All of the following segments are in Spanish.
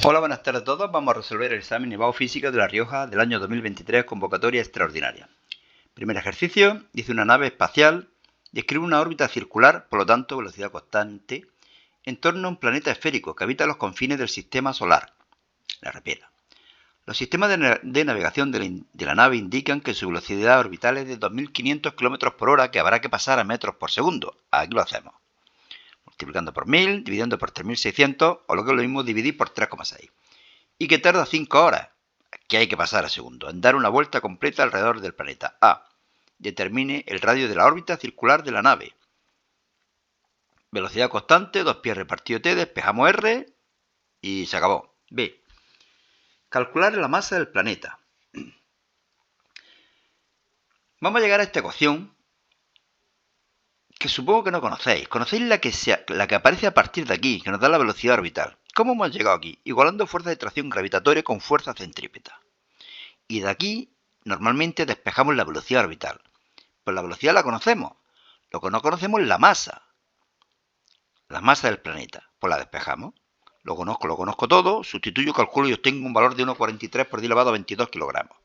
Hola, buenas tardes a todos. Vamos a resolver el examen Nevado Física de La Rioja del año 2023, convocatoria extraordinaria. Primer ejercicio, dice una nave espacial, describe una órbita circular, por lo tanto velocidad constante, en torno a un planeta esférico que habita los confines del sistema solar. La repela. Los sistemas de navegación de la nave indican que su velocidad orbital es de 2.500 km por hora, que habrá que pasar a metros por segundo. Aquí lo hacemos. Multiplicando por 1000, dividiendo por 3600, o lo que es lo mismo, dividir por 3,6. Y que tarda 5 horas, que hay que pasar a segundo, en dar una vuelta completa alrededor del planeta. A. Determine el radio de la órbita circular de la nave. Velocidad constante, 2π repartido t, despejamos r y se acabó. B. Calcular la masa del planeta. Vamos a llegar a esta ecuación que supongo que no conocéis. Conocéis la que aparece a partir de aquí, que nos da la velocidad orbital. ¿Cómo hemos llegado aquí? Igualando fuerza de tracción gravitatoria con fuerza centrípeta. Y de aquí, normalmente despejamos la velocidad orbital. Pues la velocidad la conocemos. Lo que no conocemos es la masa. La masa del planeta. Pues la despejamos. Lo conozco todo. Sustituyo, calculo y obtengo un valor de 1,43 por 10 elevado a 22 kilogramos.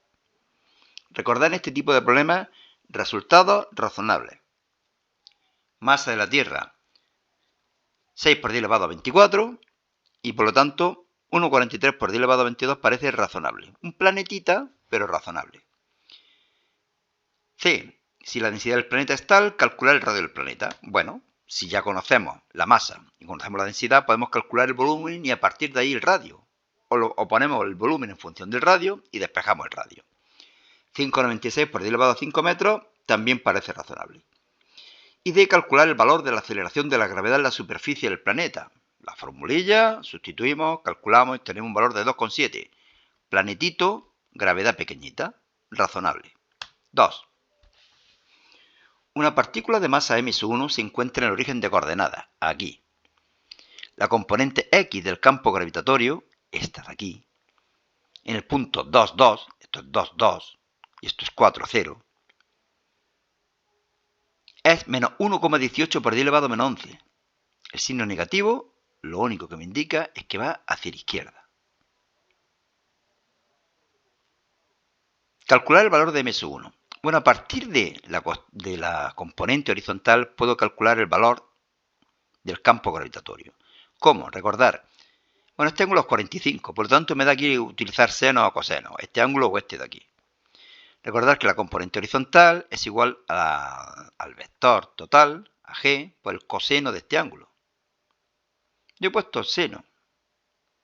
Recordad en este tipo de problemas resultados razonables. Masa de la Tierra, 6 por 10 elevado a 24. Y por lo tanto, 1,43 por 10 elevado a 22 parece razonable. Un planetita, pero razonable. C. Si la densidad del planeta es tal, calcular el radio del planeta. Bueno, si ya conocemos la masa y conocemos la densidad, podemos calcular el volumen y a partir de ahí el radio. O ponemos el volumen en función del radio y despejamos el radio. 5,96 por 10 elevado a 5 metros también parece razonable. Y D. Calcular el valor de la aceleración de la gravedad en la superficie del planeta. La formulilla, sustituimos, calculamos y tenemos un valor de 2,7. Planetito, gravedad pequeñita, razonable. 2. Una partícula de masa m1 se encuentra en el origen de coordenadas, aquí. La componente X del campo gravitatorio, esta de aquí, en el punto 2, 2, esto es 2, 2, y esto es 4, 0, es menos 1,18 por 10 elevado a menos 11. El signo negativo, lo único que me indica es que va hacia la izquierda. Calcular el valor de ms1. Bueno, a partir de la componente horizontal puedo calcular el valor del campo gravitatorio. ¿Cómo? Recordar. Bueno, este ángulo es 45, por lo tanto me da aquí utilizar seno o coseno, este ángulo o este de aquí. Recordar que la componente horizontal es igual al vector total, a g, por el coseno de este ángulo. Yo he puesto seno.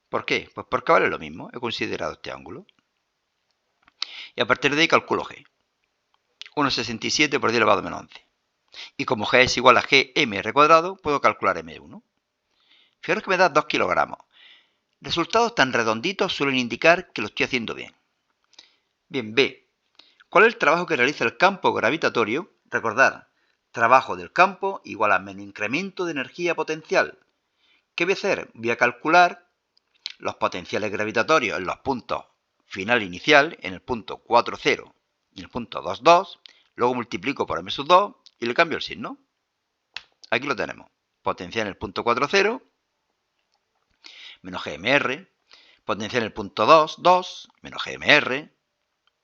¿Por qué? Pues porque vale lo mismo, he considerado este ángulo. Y a partir de ahí calculo g. 1,67 por 10 elevado a menos 11. Y como g es igual a gmr cuadrado, puedo calcular m1. Fijaros que me da 2 kilogramos. Resultados tan redonditos suelen indicar que lo estoy haciendo bien. Bien, B. ¿Cuál es el trabajo que realiza el campo gravitatorio? Recordad, trabajo del campo igual a menos incremento de energía potencial. ¿Qué voy a hacer? Voy a calcular los potenciales gravitatorios en los puntos final e inicial, en el punto 4, 0 y en el punto 2, 2. Luego multiplico por m sub 2 y le cambio el signo. Aquí lo tenemos. Potencial en el punto 4, 0 menos gmr. Potencial en el punto 2, 2 menos gmr.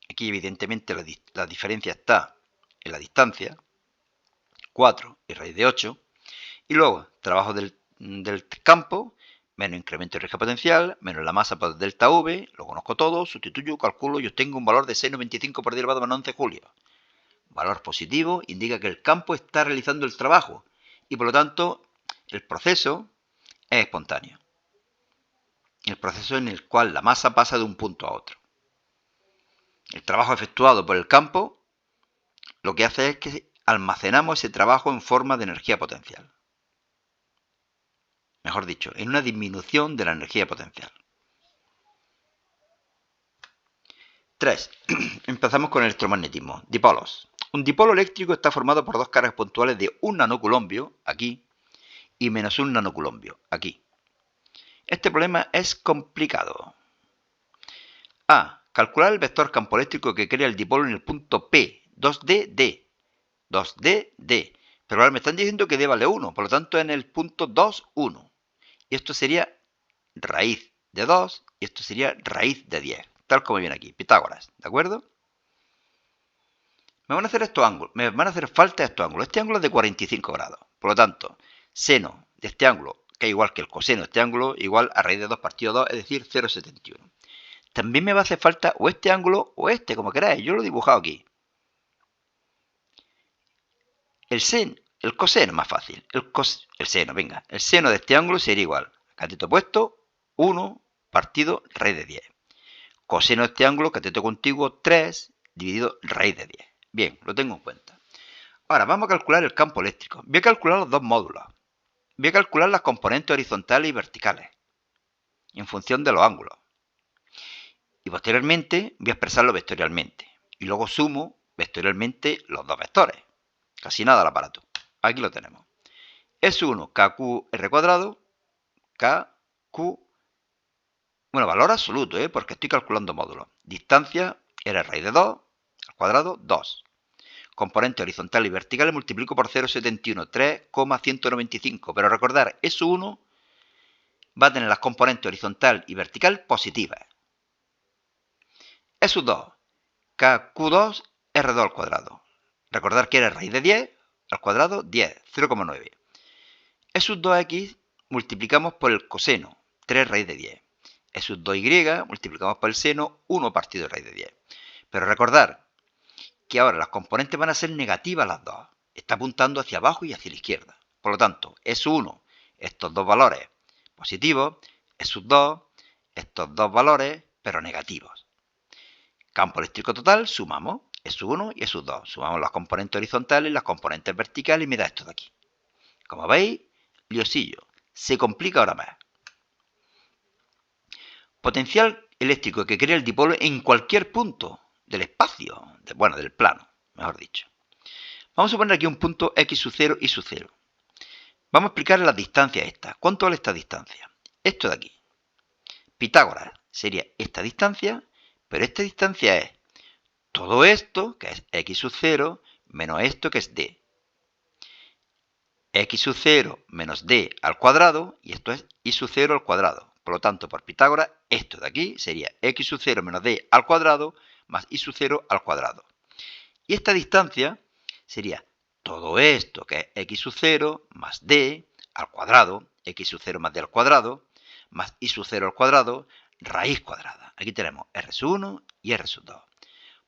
Aquí evidentemente la diferencia está en la distancia, 4 y raíz de 8. Y luego, trabajo del campo, menos incremento de energía potencial, menos la masa por delta V, lo conozco todo, sustituyo, calculo y obtengo un valor de 6,95 por 10 elevado a menos 11 julio. Valor positivo indica que el campo está realizando el trabajo y por lo tanto el proceso es espontáneo. El proceso en el cual la masa pasa de un punto a otro. El trabajo efectuado por el campo lo que hace es que almacenamos ese trabajo en forma de energía potencial. Mejor dicho, en una disminución de la energía potencial. 3. Empezamos con el electromagnetismo. Dipolos. Un dipolo eléctrico está formado por dos cargas puntuales de 1 nanoculombio, aquí, y menos 1 nanoculombio, aquí. Este problema es complicado. A. Calcular el vector campo eléctrico que crea el dipolo en el punto P, 2D, D. 2D, D. Pero ahora me están diciendo que D vale 1, por lo tanto en el punto 2, 1. Y esto sería raíz de 2 y esto sería raíz de 10, tal como viene aquí, Pitágoras, ¿de acuerdo? Me van a hacer estos ángulos, me van a hacer falta estos ángulos. Este ángulo es de 45 grados, por lo tanto, seno de este ángulo, que es igual que el coseno de este ángulo, igual a raíz de 2 partido 2, es decir, 0,71. También me va a hacer falta o este ángulo o este, como queráis, yo lo he dibujado aquí. El coseno es más fácil, el seno de este ángulo sería igual, cateto opuesto, 1 partido raíz de 10. Coseno de este ángulo, cateto contiguo, 3 dividido raíz de 10. Bien, lo tengo en cuenta. Ahora, vamos a calcular el campo eléctrico. Voy a calcular los dos módulos. Voy a calcular las componentes horizontales y verticales, en función de los ángulos. Y posteriormente voy a expresarlo vectorialmente. Y luego sumo vectorialmente los dos vectores. Casi nada al aparato. Aquí lo tenemos. S1, KQR cuadrado, KQ, bueno, valor absoluto, porque estoy calculando módulos. Distancia, R raíz de 2, al cuadrado, 2. Componente horizontal y vertical multiplico por 0,71, 3,195. Pero recordar, S1 va a tener las componentes horizontal y vertical positivas. S2, KQ2, R2 al cuadrado. Recordar que era raíz de 10 al cuadrado, 10, 0,9. S2x multiplicamos por el coseno, 3 raíz de 10. S2y multiplicamos por el seno, 1 partido de raíz de 10. Pero recordar que ahora las componentes van a ser negativas las dos. Está apuntando hacia abajo y hacia la izquierda. Por lo tanto, S1, estos dos valores positivos, S2, estos dos valores, pero negativos. Campo eléctrico total, sumamos S1 y S2. Sumamos las componentes horizontales y las componentes verticales y me da esto de aquí. Como veis, liosillo. Se complica ahora más. Potencial eléctrico que crea el dipolo en cualquier punto del espacio, del plano, mejor dicho. Vamos a poner aquí un punto X sub 0 y sub 0. Vamos a explicar las distancias estas. ¿Cuánto vale esta distancia? Esto de aquí. Pitágoras sería esta distancia, pero esta distancia es todo esto, que es X sub 0, menos esto, que es D. X sub 0 menos D al cuadrado, y esto es Y sub 0 al cuadrado. Por lo tanto, por Pitágoras, esto de aquí sería X sub 0 menos D al cuadrado, más Y sub 0 al cuadrado. Y esta distancia sería todo esto, que es X sub 0 más D al cuadrado, X sub 0 más D al cuadrado, más Y sub 0 al cuadrado, raíz cuadrada. Aquí tenemos R sub 1 y R sub 2.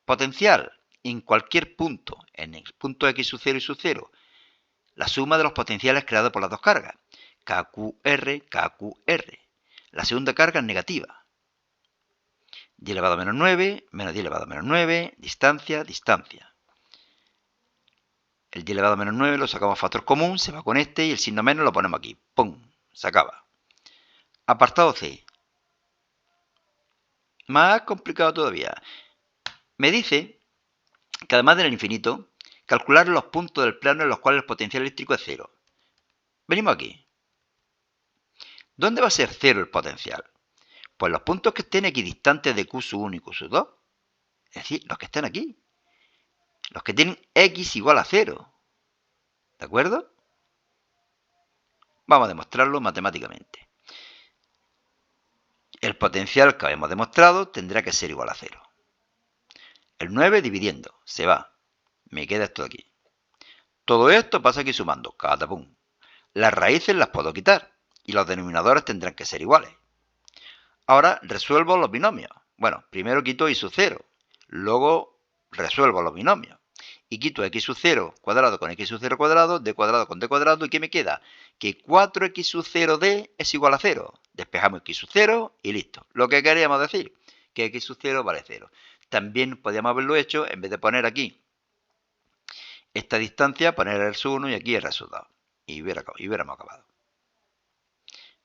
Potencial en cualquier punto, en el punto X sub 0 y sub 0, la suma de los potenciales creados por las dos cargas, KQR, KQR. La segunda carga es negativa. 10 elevado a menos 9, menos 10 elevado a menos 9, distancia, distancia. El 10 elevado a menos 9 lo sacamos a factor común, se va con este y el signo menos lo ponemos aquí. ¡Pum! Se acaba. Apartado C. Más complicado todavía. Me dice que además del infinito, calcular los puntos del plano en los cuales el potencial eléctrico es 0. Venimos aquí. ¿Dónde va a ser 0 el potencial? Pues los puntos que estén equidistantes de Q sub 1 y Q sub 2. Es decir, los que están aquí. Los que tienen X igual a 0. ¿De acuerdo? Vamos a demostrarlo matemáticamente. El potencial que habíamos demostrado tendrá que ser igual a 0. El 9 dividiendo, se va. Me queda esto de aquí. Todo esto pasa aquí sumando, catapum. Las raíces las puedo quitar y los denominadores tendrán que ser iguales. Ahora resuelvo los binomios. Bueno, primero quito Y sub 0, luego resuelvo los binomios. Y quito X sub 0 cuadrado con X sub 0 cuadrado, D cuadrado con D cuadrado, ¿y qué me queda? Que 4X sub 0D es igual a 0. Despejamos X sub 0 y listo. Lo que queríamos decir, que X sub 0 vale 0. También podríamos haberlo hecho, en vez de poner aquí esta distancia, poner R sub 1 y aquí R sub 2. Y hubiéramos acabado.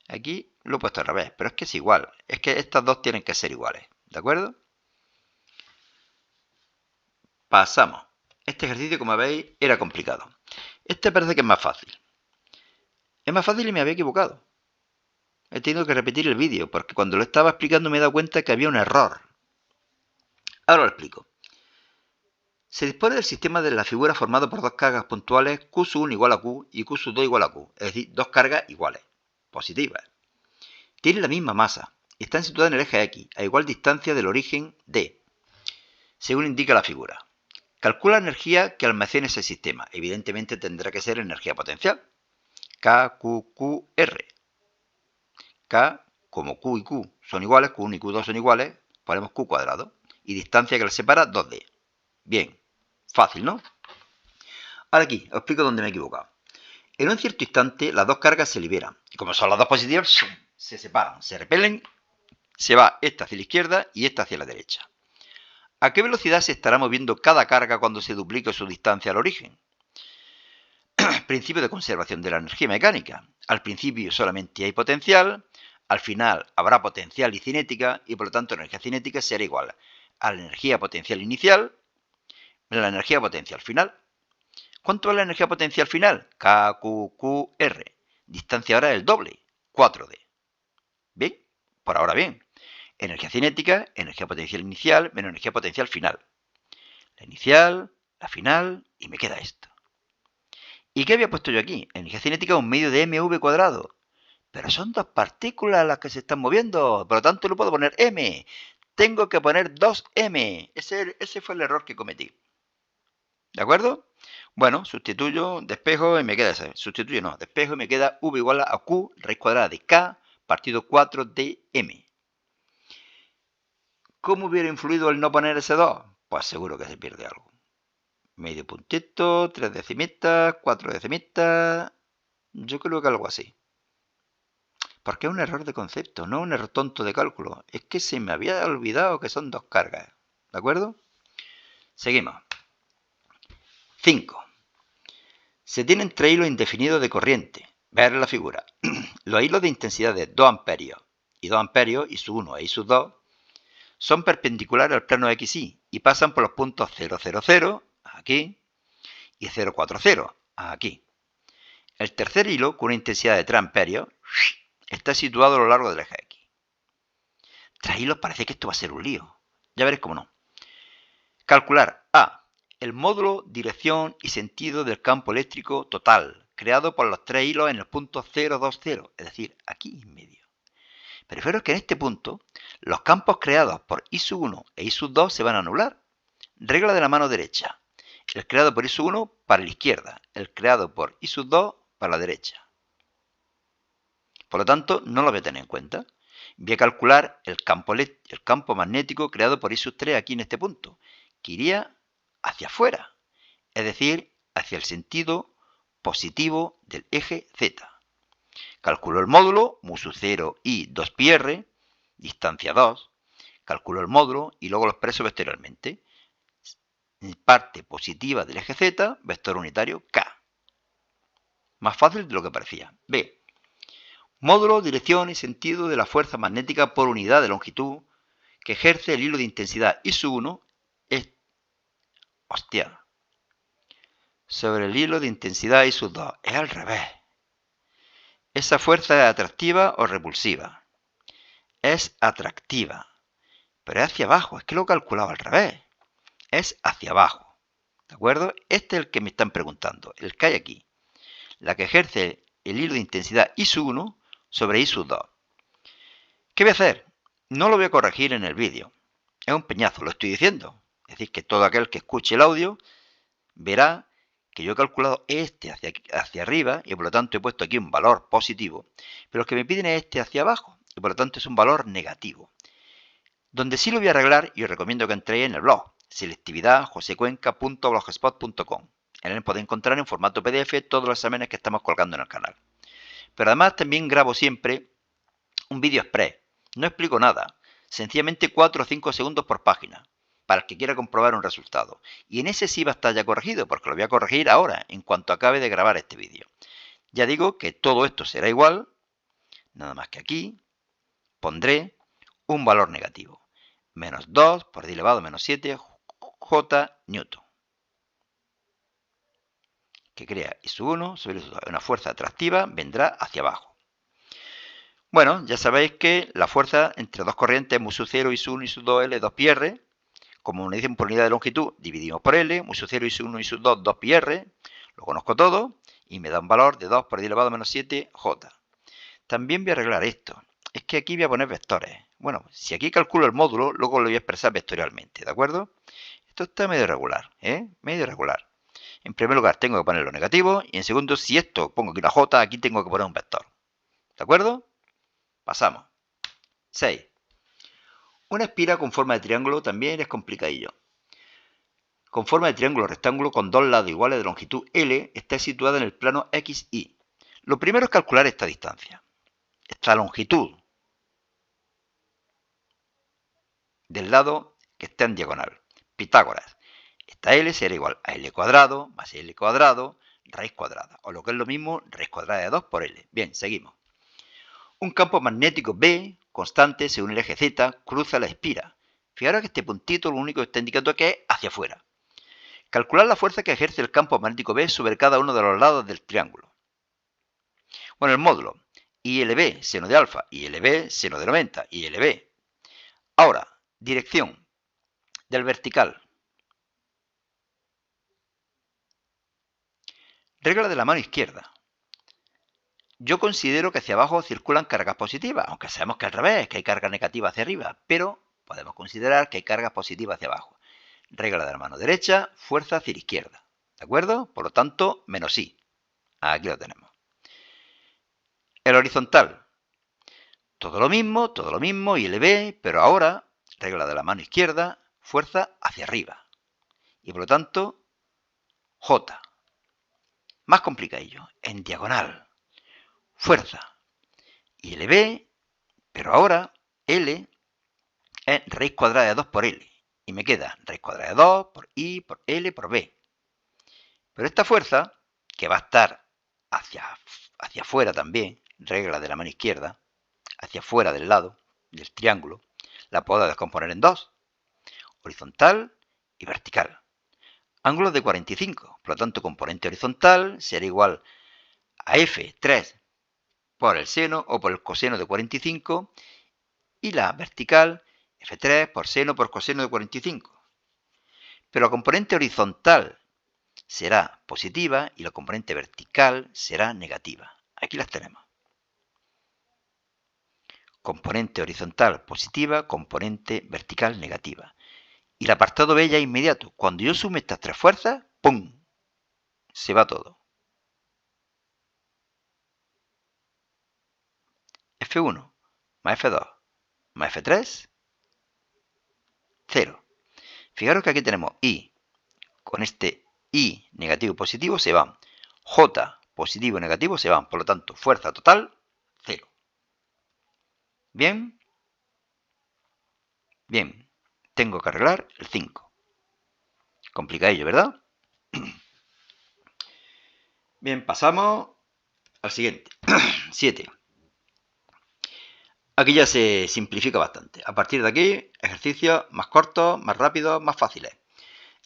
Aquí lo he puesto al revés, pero es que es igual. Es que estas dos tienen que ser iguales. ¿De acuerdo? Pasamos. Este ejercicio, como veis, era complicado. Este parece que es más fácil. Es más fácil y me había equivocado. He tenido que repetir el vídeo, porque cuando lo estaba explicando me he dado cuenta que había un error. Ahora lo explico. Se dispone del sistema de la figura formado por dos cargas puntuales Q sub 1 igual a Q y Q sub 2 igual a Q. Es decir, dos cargas iguales, positivas. Tienen la misma masa y están situadas en el eje X, a igual distancia del origen D, según indica la figura. Calcula la energía que almacena ese sistema. Evidentemente tendrá que ser energía potencial. KQQR. K, como Q y Q son iguales, Q1 y Q2 son iguales, ponemos Q cuadrado. Y distancia que les separa, 2D. Bien, fácil, ¿no? Ahora aquí, os explico dónde me he equivocado. En un cierto instante, las dos cargas se liberan. Y como son las dos positivas, se separan, se repelen, se va esta hacia la izquierda y esta hacia la derecha. ¿A qué velocidad se estará moviendo cada carga cuando se duplique su distancia al origen? Principio de conservación de la energía mecánica. Al principio solamente hay potencial, al final habrá potencial y cinética, y por lo tanto la energía cinética será igual a la energía potencial inicial menos la energía potencial final. ¿Cuánto es la energía potencial final? KQQR. Distancia ahora es el doble, 4D. ¿Bien? Por ahora bien. Energía cinética, energía potencial inicial menos energía potencial final. La inicial, la final y me queda esto. ¿Y qué había puesto yo aquí? Energía cinética 1/2 de mv cuadrado. Pero son dos partículas las que se están moviendo, por lo tanto no puedo poner m. Tengo que poner 2m. Ese fue el error que cometí. ¿De acuerdo? Bueno, sustituyo, despejo y me queda ese. Sustituyo no, despejo y me queda v igual a q raíz cuadrada de k partido 4 de m. ¿Cómo hubiera influido el no poner ese 2? Pues seguro que se pierde algo. Medio puntito, 3 decimitas, 4 decimitas. Yo creo que algo así. Porque es un error de concepto, no un error tonto de cálculo. Es que se me había olvidado que son dos cargas. ¿De acuerdo? Seguimos. 5. Se tienen 3 hilos indefinidos de corriente. Ver la figura. Los hilos de intensidad de 2 amperios y 2 amperios, y su 1 e y su 2, son perpendiculares al plano XY y pasan por los puntos 0,00, aquí, y 0,40, aquí. El tercer hilo, con una intensidad de 3 amperios, está situado a lo largo del eje X. 3 hilos, parece que esto va a ser un lío. Ya veréis cómo no. Calcular A. El módulo, dirección y sentido del campo eléctrico total, creado por los 3 hilos en el punto 0,20, es decir, aquí en medio. Pero fijaros que en este punto, los campos creados por I1 e I2 se van a anular. Regla de la mano derecha. El creado por I1 para la izquierda, el creado por I2 para la derecha. Por lo tanto, no lo voy a tener en cuenta. Voy a calcular el campo magnético creado por I3 aquí en este punto, que iría hacia afuera, es decir, hacia el sentido positivo del eje Z. Calculo el módulo, mu sub 0 y 2πr, distancia 2. Calculo el módulo y luego lo expreso vectorialmente. Parte positiva del eje Z, vector unitario K. Más fácil de lo que parecía. B. Módulo, dirección y sentido de la fuerza magnética por unidad de longitud que ejerce el hilo de intensidad I1 es... Hostia. Sobre el hilo de intensidad I2. Es al revés. ¿Esa fuerza es atractiva o repulsiva? Es atractiva. Pero es hacia abajo. Es que lo he calculado al revés. Es hacia abajo. ¿De acuerdo? Este es el que me están preguntando. El que hay aquí. La que ejerce el hilo de intensidad I1 sobre I2. ¿Qué voy a hacer? No lo voy a corregir en el vídeo. Es un peñazo, lo estoy diciendo. Es decir, que todo aquel que escuche el audio verá que yo he calculado este hacia arriba y por lo tanto he puesto aquí un valor positivo. Pero lo que me piden es este hacia abajo y por lo tanto es un valor negativo. Donde sí lo voy a arreglar y os recomiendo que entréis en el blog selectividadjosecuenca.blogspot.com. En él podéis encontrar en formato PDF todos los exámenes que estamos colgando en el canal. Pero además también grabo siempre un vídeo express. No explico nada. Sencillamente 4 o 5 segundos por página. Para el que quiera comprobar un resultado. Y en ese sí va a estar ya corregido, porque lo voy a corregir ahora, en cuanto acabe de grabar este vídeo. Ya digo que todo esto será igual, nada más que aquí pondré un valor negativo. Menos 2 por 10 elevado a menos 7 J Newton. Que crea I1 sobre I2. Una fuerza atractiva vendrá hacia abajo. Bueno, ya sabéis que la fuerza entre dos corrientes mu sub 0 I1 y sub 2 L 2πr. Como nos dicen por unidad de longitud, dividimos por L, mu sub 0 y sub 1 y sub 2, 2πr, lo conozco todo, y me da un valor de 2 por 10 elevado a menos 7 J. También voy a arreglar esto. Es que aquí voy a poner vectores. Bueno, si aquí calculo el módulo, luego lo voy a expresar vectorialmente, ¿de acuerdo? Esto está medio irregular, medio irregular. En primer lugar, tengo que poner lo negativo, y en segundo, si esto pongo aquí una J, aquí tengo que poner un vector. ¿De acuerdo? Pasamos. 6. Una espira con forma de triángulo también es complicadillo. Con forma de triángulo rectángulo con dos lados iguales de longitud L está situada en el plano XY. Lo primero es calcular esta distancia, esta longitud del lado que está en diagonal. Pitágoras. Esta L será igual a L cuadrado más L cuadrado raíz cuadrada. O lo que es lo mismo, raíz cuadrada de 2 por L. Bien, seguimos. Un campo magnético B constante según el eje Z cruza la espira. Fijaros que este puntito lo único que está indicando que es hacia afuera. Calcular la fuerza que ejerce el campo magnético B sobre cada uno de los lados del triángulo. Bueno, el módulo. ILB, seno de alfa. ILB, seno de 90. ILB. Ahora, dirección del vertical. Regla de la mano izquierda. Yo considero que hacia abajo circulan cargas positivas, aunque sabemos que al revés, que hay carga negativa hacia arriba, pero podemos considerar que hay cargas positivas hacia abajo. Regla de la mano derecha, fuerza hacia la izquierda. ¿De acuerdo? Por lo tanto, menos I. Aquí lo tenemos. El horizontal. Todo lo mismo, ILB, pero ahora, regla de la mano izquierda, fuerza hacia arriba. Y por lo tanto, J. Más complicadillo, en diagonal. Fuerza. ILB, pero ahora L es raíz cuadrada de 2 por L. Y me queda raíz cuadrada de 2 por I, por L, por B. Pero esta fuerza, que va a estar hacia afuera también, regla de la mano izquierda, hacia afuera del lado del triángulo, la puedo descomponer en dos, horizontal y vertical. Ángulos de 45, por lo tanto componente horizontal será igual a F3 por el seno o por el coseno de 45 y la vertical F3 por seno por coseno de 45. Pero la componente horizontal será positiva y la componente vertical será negativa. Aquí las tenemos. Componente horizontal positiva, componente vertical negativa. Y el apartado B ya es inmediato. Cuando yo sume estas tres fuerzas, ¡pum!, se va todo. F1 más F2 más F3, 0. Fijaros que aquí tenemos I. Con este I negativo y positivo se van. J positivo y negativo se van. Por lo tanto, fuerza total, 0. ¿Bien? Bien. Tengo que arreglar el 5. Complicadillo, ¿verdad? Bien, pasamos al siguiente. 7. Aquí ya se simplifica bastante. A partir de aquí, ejercicios más cortos, más rápidos, más fáciles.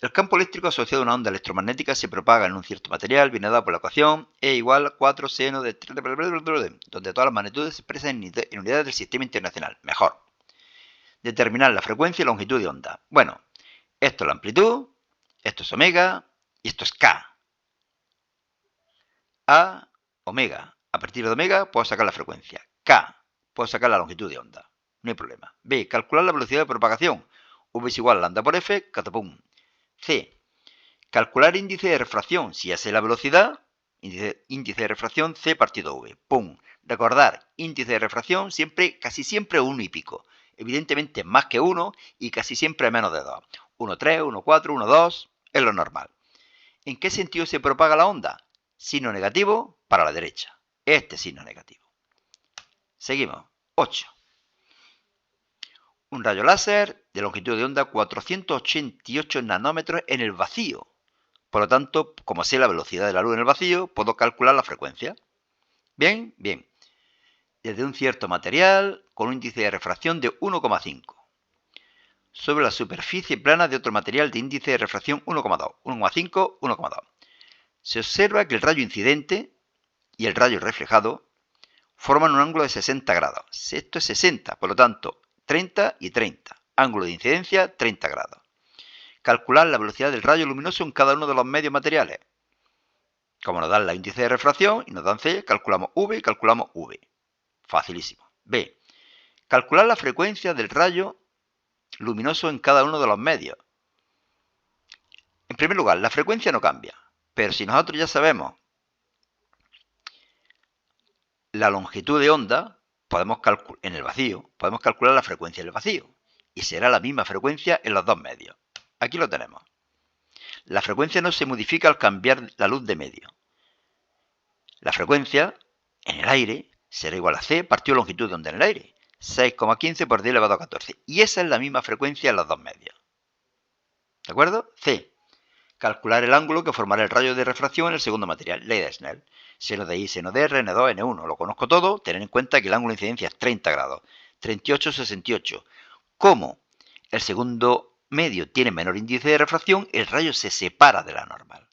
El campo eléctrico asociado a una onda electromagnética se propaga en un cierto material, viene dado por la ecuación E igual a 4 seno de 3, donde todas las magnitudes se expresan en unidades del sistema internacional. Mejor. Determinar la frecuencia y longitud de onda. Bueno, esto es la amplitud, esto es omega y esto es K. A, omega. A partir de omega puedo sacar la frecuencia. K, puedo sacar la longitud de onda. No hay problema. B, calcular la velocidad de propagación. V es igual a lambda por F, catapum. C, calcular índice de refracción. Si ya sé la velocidad, índice de refracción C partido V. Pum. Recordar, índice de refracción siempre, casi siempre 1 y pico. Evidentemente más que 1 y casi siempre menos de 2. 1,3, 1,4, 1,2 es lo normal. ¿En qué sentido se propaga la onda? Signo negativo para la derecha. Este signo negativo. Seguimos. 8. Un rayo láser de longitud de onda 488 nanómetros en el vacío. Por lo tanto, como sé la velocidad de la luz en el vacío, puedo calcular la frecuencia. Bien, bien. Desde un cierto material con un índice de refracción de 1,5. Sobre la superficie plana de otro material de índice de refracción 1,2. 1,5, 1,2. Se observa que el rayo incidente y el rayo reflejado forman un ángulo de 60 grados. Esto es 60, por lo tanto, 30 y 30. Ángulo de incidencia, 30 grados. Calcular la velocidad del rayo luminoso en cada uno de los medios materiales. Como nos dan el índice de refracción y nos dan C, calculamos V y calculamos V. Facilísimo. B. Calcular la frecuencia del rayo luminoso en cada uno de los medios. En primer lugar, la frecuencia no cambia, pero si nosotros ya sabemos la longitud de onda, en el vacío, podemos calcular la frecuencia del vacío, y será la misma frecuencia en los dos medios. Aquí lo tenemos. La frecuencia no se modifica al cambiar la luz de medio. La frecuencia en el aire será igual a C partido longitud de onda en el aire, 6,15 por 10 elevado a 14. Y esa es la misma frecuencia en los dos medios. ¿De acuerdo? C. Calcular el ángulo que formará el rayo de refracción en el segundo material. Ley de Snell. Seno de I, seno de R, N2, N1. Lo conozco todo. Tener en cuenta que el ángulo de incidencia es 30 grados. 38, 68. Como el segundo medio tiene menor índice de refracción, el rayo se separa de la normal.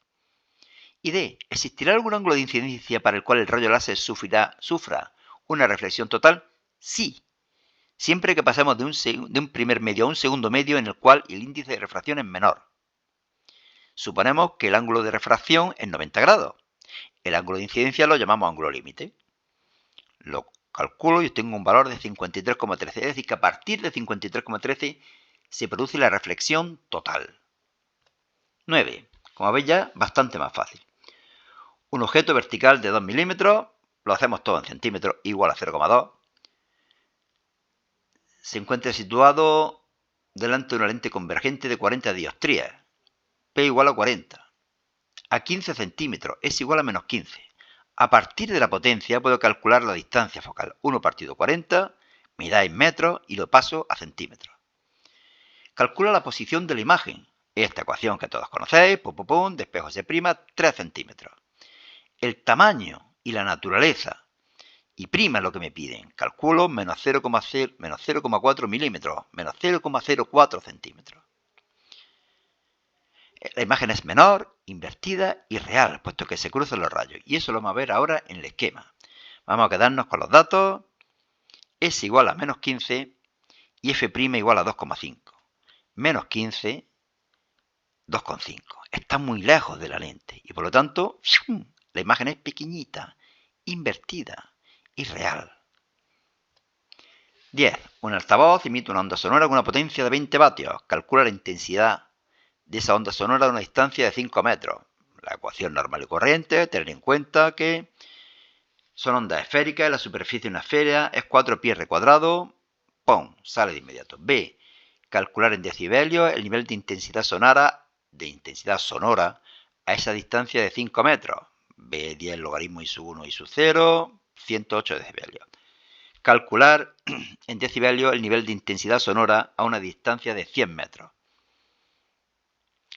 Y D. ¿Existirá algún ángulo de incidencia para el cual el rayo láser sufra una reflexión total? Sí. Siempre que pasemos de un primer medio a un segundo medio en el cual el índice de refracción es menor. Suponemos que el ángulo de refracción es 90 grados. El ángulo de incidencia lo llamamos ángulo límite. Lo calculo y obtengo un valor de 53,13. Es decir, que a partir de 53,13 se produce la reflexión total. 9. Como veis ya, bastante más fácil. Un objeto vertical de 2 milímetros, lo hacemos todo en centímetros, igual a 0,2. Se encuentra situado delante de una lente convergente de 40 dioptrías. P igual a 40. A 15 centímetros es igual a menos 15. A partir de la potencia puedo calcular la distancia focal. 1 partido 40, me da en metros y lo paso a centímetros. Calcula la posición de la imagen. Esta ecuación que todos conocéis, de espejo S', 3 centímetros. El tamaño y la naturaleza y prima es lo que me piden. Calculo menos 0,4 milímetros, menos 0,04 centímetros. La imagen es menor, invertida y real, puesto que se cruzan los rayos. Y eso lo vamos a ver ahora en el esquema. Vamos a quedarnos con los datos. S igual a menos 15 y F' igual a 2,5. Menos 15, 2,5. Está muy lejos de la lente y por lo tanto la imagen es pequeñita, invertida y real. 10. Un altavoz emite una onda sonora con una potencia de 20 vatios. Calcula la intensidad de esa onda sonora a una distancia de 5 metros. La ecuación normal y corriente, tener en cuenta que son ondas esféricas, la superficie de una esfera es 4πr cuadrado, ¡pum!, sale de inmediato. B. Calcular en decibelios el nivel de intensidad sonora a esa distancia de 5 metros. B, 10 logaritmo I sub 1 I sub 0, 108 decibelios. Calcular en decibelios el nivel de intensidad sonora a una distancia de 100 metros.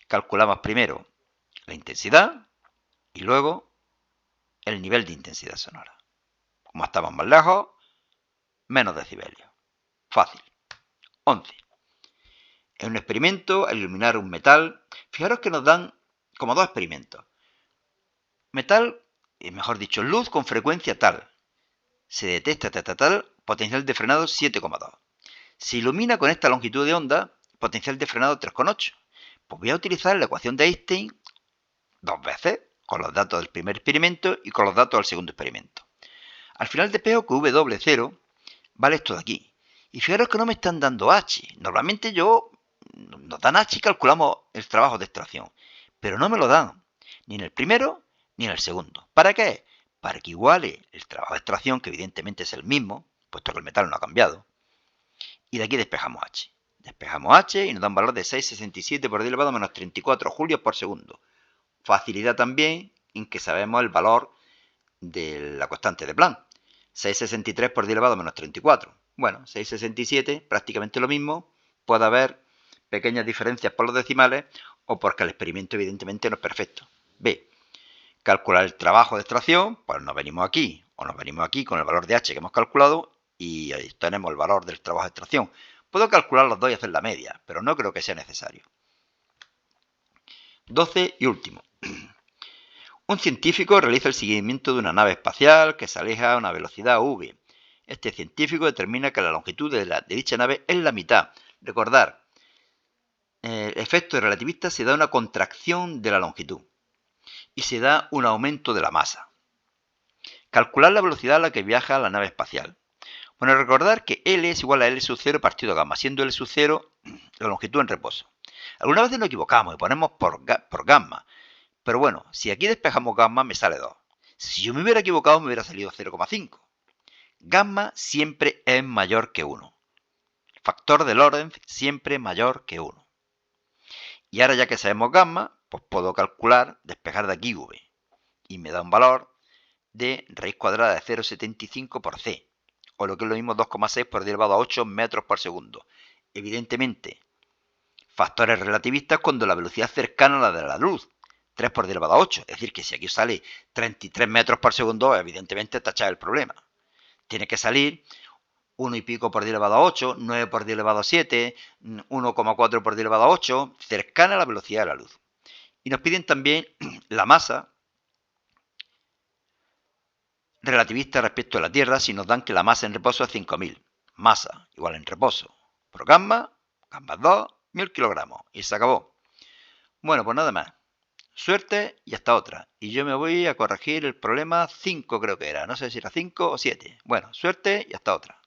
Calculamos primero la intensidad y luego el nivel de intensidad sonora. Como estamos más lejos, menos decibelios. Fácil. 11. En un experimento, al iluminar un metal, fijaros que nos dan como dos experimentos. Metal, mejor dicho, luz con frecuencia tal. Se detecta tal, potencial de frenado 7,2. Se ilumina con esta longitud de onda, potencial de frenado 3,8. Pues voy a utilizar la ecuación de Einstein dos veces, con los datos del primer experimento y con los datos del segundo experimento. Al final despejo que V0 vale esto de aquí. Y fijaros que no me están dando H. Normalmente nos dan H y calculamos el trabajo de extracción. Pero no me lo dan, ni en el primero ni en el segundo. ¿Para qué? Para que iguale el trabajo de extracción, que evidentemente es el mismo, puesto que el metal no ha cambiado. Y de aquí despejamos H. Despejamos H y nos da un valor de 6,67 por 10 elevado a menos 34 julios por segundo. Facilidad también en que sabemos el valor de la constante de Planck. 6,63 por 10 elevado a menos 34. Bueno, 6,67, prácticamente lo mismo. Puede haber pequeñas diferencias por los decimales o porque el experimento evidentemente no es perfecto. B. Calcular el trabajo de extracción. Pues nos venimos aquí o nos venimos aquí con el valor de H que hemos calculado y ahí tenemos el valor del trabajo de extracción. Puedo calcular los dos y hacer la media, pero no creo que sea necesario. 12 y último. Un científico realiza el seguimiento de una nave espacial que se aleja a una velocidad v. Este científico determina que la longitud de dicha nave es la mitad. Recordar, el efecto relativista se da una contracción de la longitud y se da un aumento de la masa. Calcular la velocidad a la que viaja la nave espacial. Bueno, recordar que L es igual a L sub 0 partido gamma, siendo L sub 0 la longitud en reposo. Algunas veces nos equivocamos y ponemos por gamma. Pero bueno, si aquí despejamos gamma me sale 2. Si yo me hubiera equivocado me hubiera salido 0,5. Gamma siempre es mayor que 1. Factor de Lorentz siempre mayor que 1. Y ahora ya que sabemos gamma, pues puedo calcular, despejar de aquí v. Y me da un valor de raíz cuadrada de 0,75 por c. O lo que es lo mismo 2,6 por 10 elevado a 8 metros por segundo. Evidentemente, factores relativistas cuando la velocidad es cercana a la de la luz. 3 por 10 elevado a 8. Es decir, que si aquí sale 33 metros por segundo, evidentemente tachar el problema. Tiene que salir 1 y pico por 10 elevado a 8, 9 por 10 elevado a 7, 1,4 por 10 elevado a 8, cercana a la velocidad de la luz. Y nos piden también la masa relativista respecto a la Tierra si nos dan que la masa en reposo es 5000. Masa igual en reposo por gamma 2, 1000 kilogramos. Y se acabó. Bueno, pues nada más. Suerte y hasta otra. Y yo me voy a corregir el problema 5 creo que era. No sé si era 5 o 7. Bueno, suerte y hasta otra.